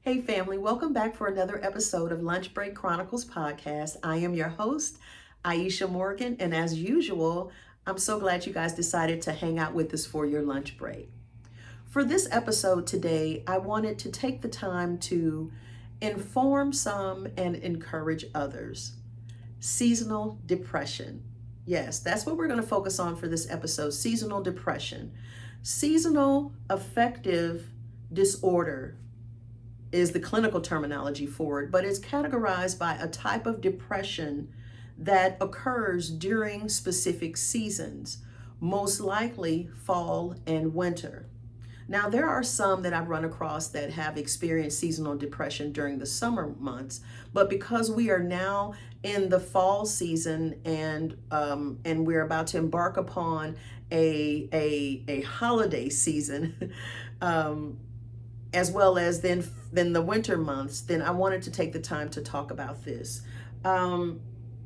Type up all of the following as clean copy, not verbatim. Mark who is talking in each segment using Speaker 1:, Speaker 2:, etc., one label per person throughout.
Speaker 1: Hey family, welcome back for another episode of Lunchbreak Chronicles Podcast. I am your host, Aisha Morgan, and as usual, I'm so glad you guys decided to hang out with us for your lunch break. For this episode today, I wanted to take the time to inform some and encourage others. Seasonal depression. Yes, that's what we're going to focus on for this episode, seasonal depression. Seasonal affective disorder is the clinical terminology for it, but it's categorized by a type of depression that occurs during specific seasons, most likely fall and winter. Now, there are some that I've run across that have experienced seasonal depression during the summer months, but because we are now in the fall season and we're about to embark upon a holiday season, as well as then the winter months, then I wanted to take the time to talk about this. And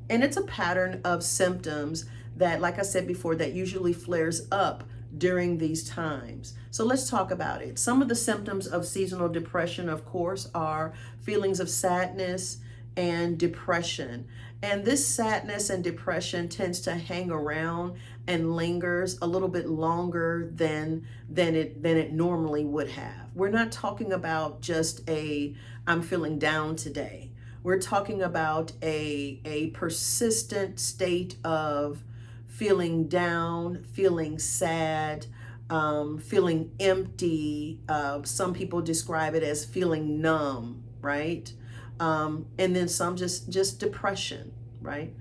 Speaker 1: it's a pattern of symptoms that, like I said before, that usually flares up during these times. So let's talk about it. Some of the symptoms of seasonal depression, of course, are feelings of sadness and depression. And this sadness and depression tends to hang around and lingers a little bit longer than it normally would have. We're not talking about just I'm feeling down today. We're talking about a persistent state of feeling down, feeling sad, feeling empty. Some people describe it as feeling numb, right? And then some just depression, right?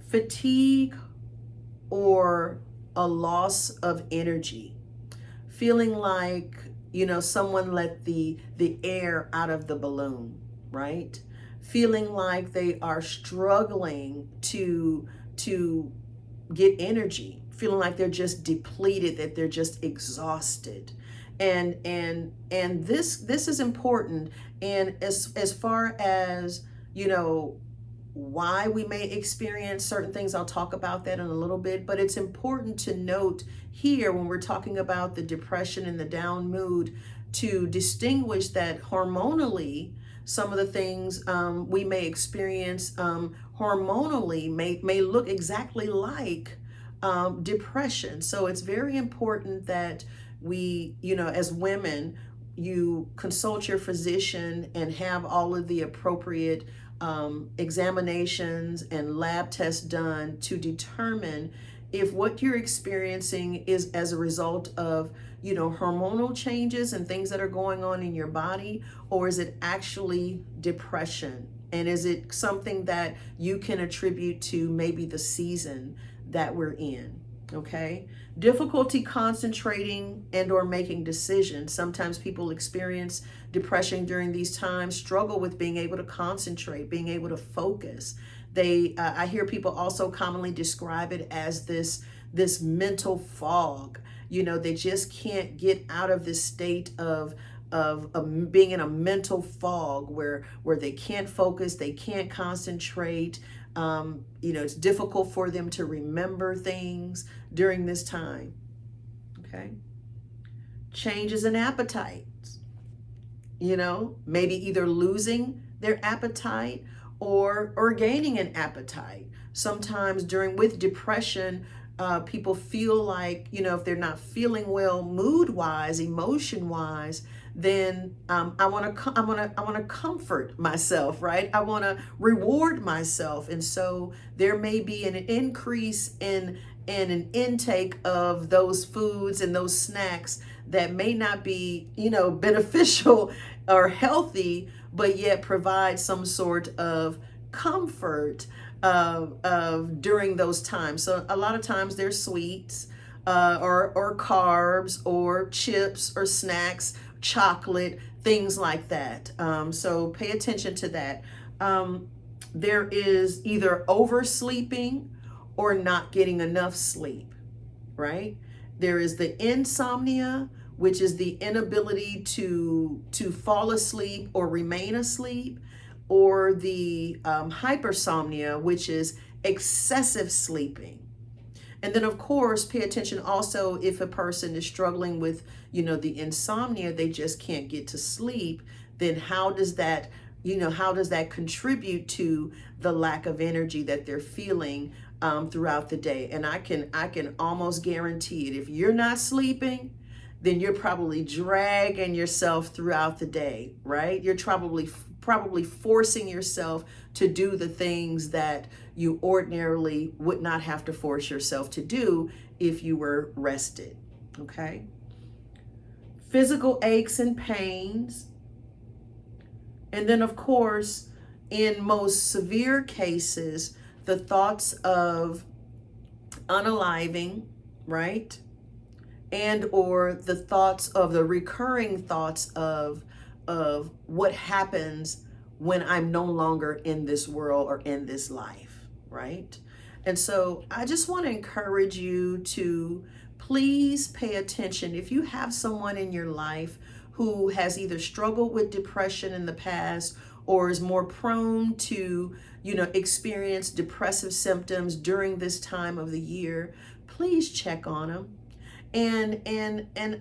Speaker 1: Fatigue or a loss of energy, feeling like, someone let the air out of the balloon, right? Feeling like they are struggling to get energy, feeling like they're just depleted, that they're just exhausted. And this is important. And as far as, why we may experience certain things, I'll talk about that in a little bit, but it's important to note here when we're talking about the depression and the down mood to distinguish that hormonally, some of the things we may experience hormonally may look exactly like depression. So it's very important that we, as women, you consult your physician and have all of the appropriate examinations and lab tests done to determine if what you're experiencing is as a result of hormonal changes and things that are going on in your body, or is it actually depression? And is it something that you can attribute to maybe the season that we're in? Okay. Difficulty concentrating and or making decisions. Sometimes people experience depression during these times, struggle with being able to concentrate, being able to focus. I hear people also commonly describe it as this mental fog. They just can't get out of this state of being in a mental fog where they can't focus, they can't concentrate. It's difficult for them to remember things during this time. Okay. Changes in appetites. Maybe either losing their appetite or gaining an appetite. Sometimes with depression, people feel like, if they're not feeling well mood wise, emotion wise, then I want to comfort myself, right? I want to reward myself. And so there may be an increase in an intake of those foods and those snacks that may not be, beneficial or healthy, but yet provide some sort of comfort of during those times. So a lot of times there's sweets or carbs or chips or snacks, chocolate, things like that. So pay attention to that. There is either oversleeping or not getting enough sleep, right? There is the insomnia, which is the inability to fall asleep or remain asleep, or the hypersomnia, which is excessive sleeping. And then, of course, pay attention also if a person is struggling with, the insomnia, they just can't get to sleep, then how does that, how does that contribute to the lack of energy that they're feeling throughout the day? And I can almost guarantee it. If you're not sleeping, then you're probably dragging yourself throughout the day, right? You're probably forcing yourself to do the things that you ordinarily would not have to force yourself to do if you were rested, okay? Physical aches and pains. And then, of course, in most severe cases, the thoughts of unaliving, right? And or the thoughts of the recurring thoughts of what happens when I'm no longer in this world or in this life, right? And so I just want to encourage you to please pay attention. If you have someone in your life who has either struggled with depression in the past or is more prone to, experience depressive symptoms during this time of the year, please check on them. And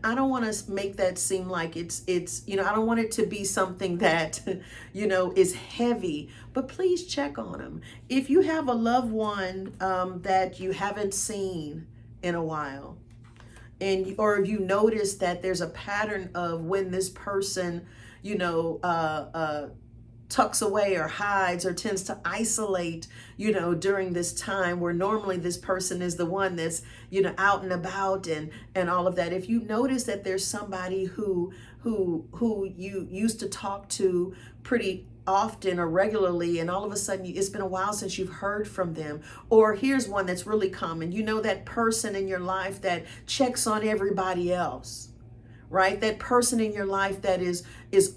Speaker 1: I don't want to make that seem like it's I don't want it to be something that is heavy, but please check on them. If you have a loved one that you haven't seen in a while, or if you notice that there's a pattern of when this person tucks away or hides or tends to isolate, during this time where normally this person is the one that's, out and about and all of that. If you notice that there's somebody who you used to talk to pretty often or regularly, and all of a sudden it's been a while since you've heard from them, or here's one that's really common, that person in your life that checks on everybody else, right? That person in your life that is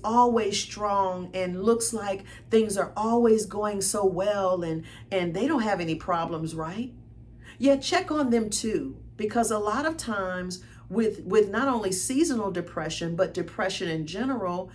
Speaker 1: always strong and looks like things are always going so well and they don't have any problems, right? Yeah, check on them too, because a lot of times with not only seasonal depression, but depression in general,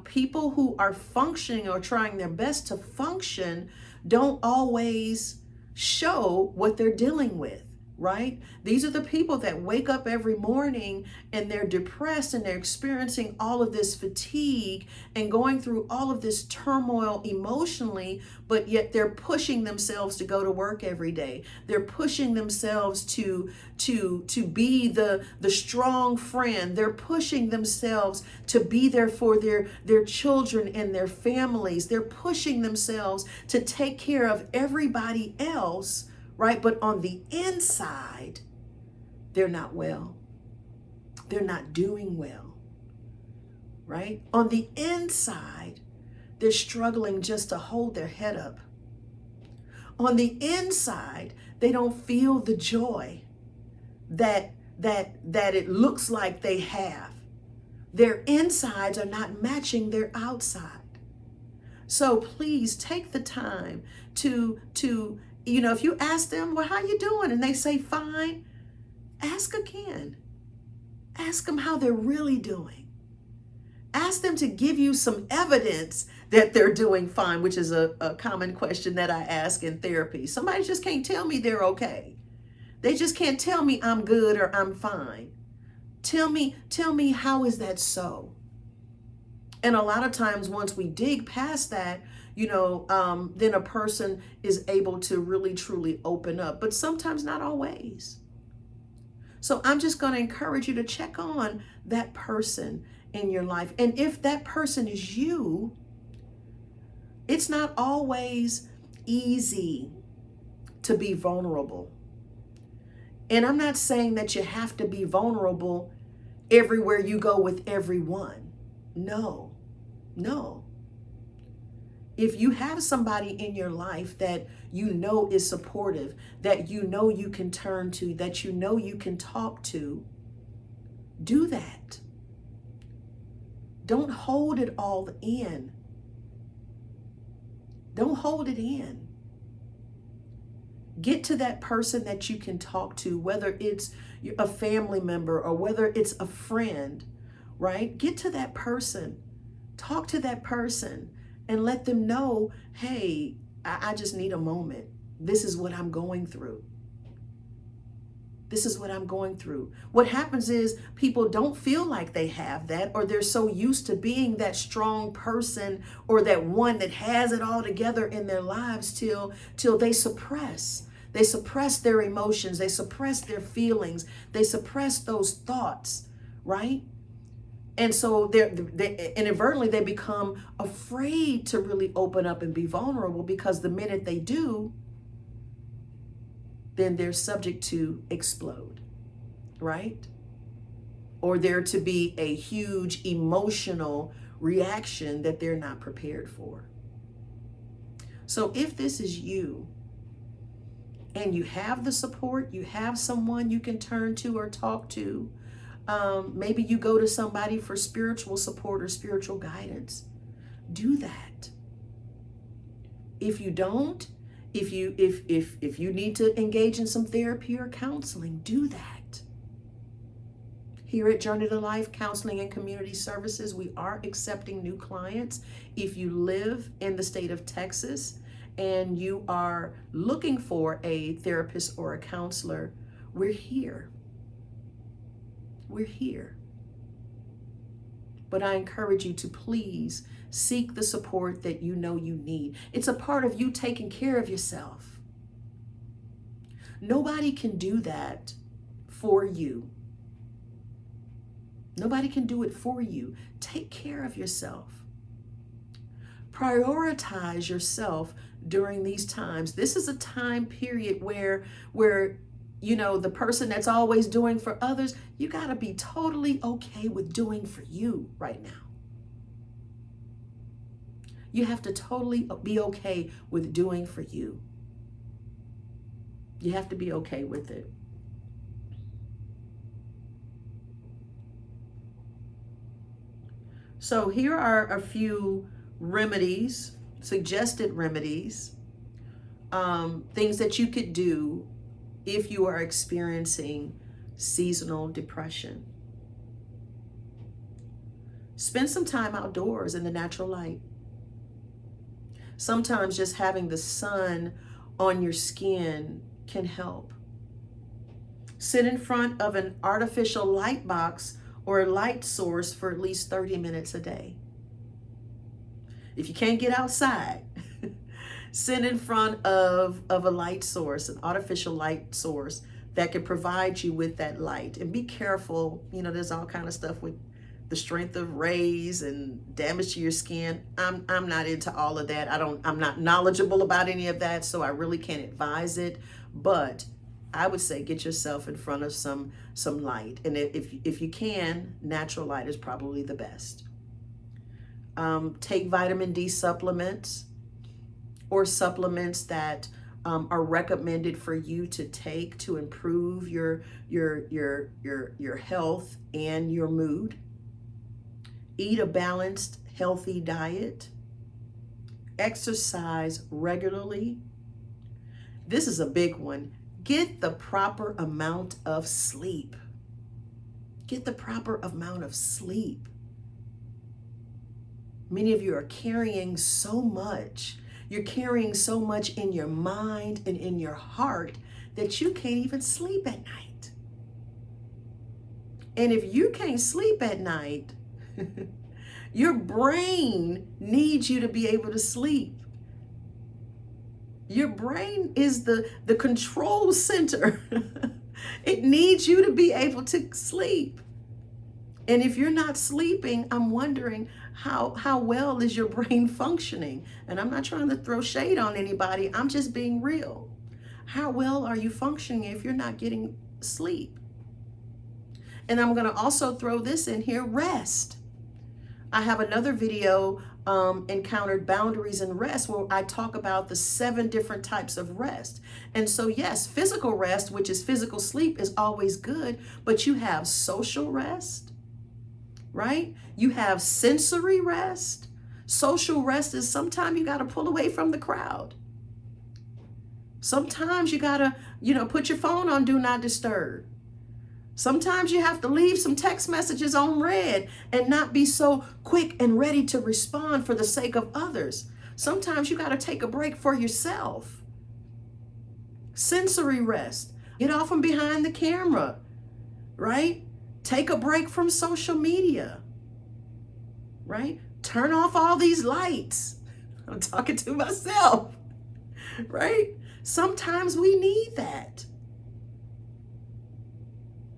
Speaker 1: people who are functioning or trying their best to function don't always show what they're dealing with. Right? These are the people that wake up every morning and they're depressed and they're experiencing all of this fatigue and going through all of this turmoil emotionally, but yet they're pushing themselves to go to work every day. They're pushing themselves to be the strong friend. They're pushing themselves to be there for their children and their families. They're pushing themselves to take care of everybody else. Right? But on the inside, they're not well. They're not doing well. Right? On the inside, they're struggling just to hold their head up. On the inside, they don't feel the joy that it looks like they have. Their insides are not matching their outside. So please take the time to if you ask them, well, how you doing? And they say, fine, ask again. Ask them how they're really doing. Ask them to give you some evidence that they're doing fine, which is a common question that I ask in therapy. Somebody just can't tell me they're okay. They just can't tell me I'm good or I'm fine. Tell me, how is that so? And a lot of times once we dig past that, then a person is able to really, truly open up, but sometimes not always. So I'm just going to encourage you to check on that person in your life. And if that person is you, it's not always easy to be vulnerable. And I'm not saying that you have to be vulnerable everywhere you go with everyone. No. If you have somebody in your life that is supportive, that you can turn to, that you can talk to, do that. Don't hold it all in. Don't hold it in. Get to that person that you can talk to, whether it's a family member or whether it's a friend, right? Get to that person. Talk to that person. And let them know, hey, I just need a moment. This is what I'm going through. This is what I'm going through. What happens is people don't feel like they have that, or they're so used to being that strong person or that one that has it all together in their lives till they suppress. They suppress their emotions. They suppress their feelings. They suppress those thoughts, right? And so they inadvertently they become afraid to really open up and be vulnerable, because the minute they do, then they're subject to explode, right? Or there to be a huge emotional reaction that they're not prepared for. So if this is you, and you have the support, you have someone you can turn to or talk to, maybe you go to somebody for spiritual support or spiritual guidance, do that. If you don't, if you need to engage in some therapy or counseling, do that. Here at Journey to Life Counseling and Community Services, we are accepting new clients. If you live in the state of Texas and you are looking for a therapist or a counselor, we're here. We're here. But I encourage you to please seek the support that you know you need. It's a part of you taking care of yourself. Nobody can do that for you. Nobody can do it for you. Take care of yourself. Prioritize yourself during these times. This is a time period where you know, the person that's always doing for others, you got to be totally okay with doing for you right now. You have to totally be okay with doing for you. You have to be okay with it. So here are a few remedies, suggested remedies, things that you could do if you are experiencing seasonal depression. Spend some time outdoors in the natural light. Sometimes just having the sun on your skin can help. Sit in front of an artificial light box or a light source for at least 30 minutes a day. If you can't get outside, sit in front of a light source, an artificial light source that can provide you with that light. And be careful, you know, there's all kind of stuff with the strength of rays and damage to your skin. I'm not into all of that. I'm not knowledgeable about any of that, so I really can't advise it. But I would say get yourself in front of some light. And if you can, natural light is probably the best. Take vitamin D supplements or supplements that are recommended for you to take to improve your health and your mood. Eat a balanced, healthy diet. Exercise regularly. This is a big one. Get the proper amount of sleep. Get the proper amount of sleep. Many of you are carrying so much. You're carrying so much in your mind and in your heart that you can't even sleep at night. And if you can't sleep at night, your brain needs you to be able to sleep. Your brain is the control center. It needs you to be able to sleep. And if you're not sleeping, I'm wondering how well is your brain functioning? And I'm not trying to throw shade on anybody. I'm just being real. How well are you functioning if you're not getting sleep? And I'm going to also throw this in here, rest. I have another video, Encountered Boundaries and Rest, where I talk about the 7 different types of rest. And so yes, physical rest, which is physical sleep, is always good, but you have social rest, right? You have sensory rest. Social rest is sometimes you got to pull away from the crowd. Sometimes you got to, put your phone on do not disturb. Sometimes you have to leave some text messages on read and not be so quick and ready to respond for the sake of others. Sometimes you got to take a break for yourself. Sensory rest. Get off from behind the camera, right? Take a break from social media, right? Turn off all these lights. I'm talking to myself, right? Sometimes we need that,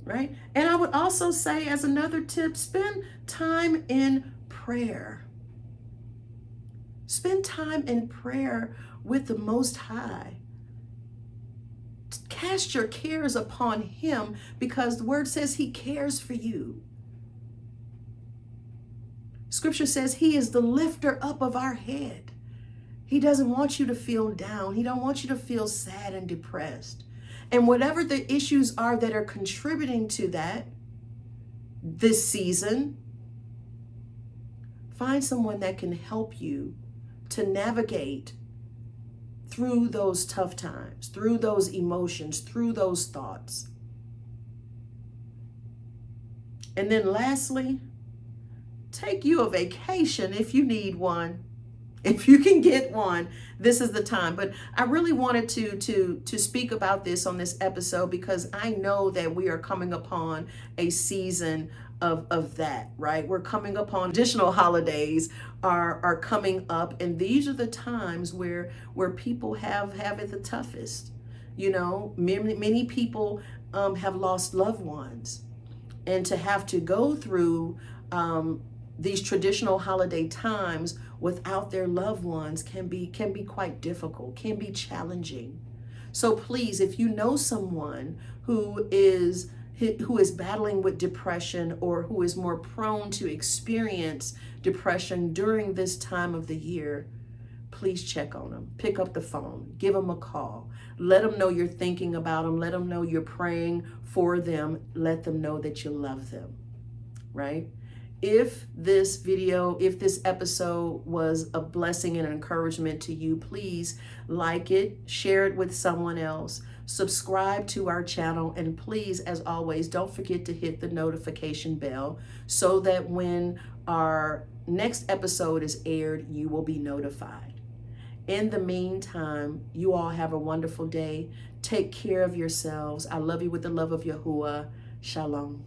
Speaker 1: right? And I would also say, as another tip, spend time in prayer. Spend time in prayer with the Most High. Cast your cares upon him, because the word says he cares for you. Scripture says he is the lifter up of our head. He doesn't want you to feel down. He don't want you to feel sad and depressed. And whatever the issues are that are contributing to that this season, find someone that can help you to navigate through those tough times, through those emotions, through those thoughts. And then lastly, take you a vacation if you need one. If you can get one, this is the time. But I really wanted to speak about this on this episode, because I know that we are coming upon a season of that, right? We're coming upon additional holidays are coming up, and these are the times where people have it the toughest. You know, many people have lost loved ones, and to have to go through these traditional holiday times without their loved ones can be quite difficult, can be challenging. So please, if you know someone who is battling with depression, or who is more prone to experience depression during this time of the year, please check on them. Pick up the phone, give them a call. Let them know you're thinking about them. Let them know you're praying for them. Let them know that you love them, right? If this episode was a blessing and an encouragement to you, please like it, share it with someone else, subscribe to our channel, and please, as always, don't forget to hit the notification bell so that when our next episode is aired, you will be notified. In the meantime, you all have a wonderful day. Take care of yourselves. I love you with the love of Yahuwah. Shalom.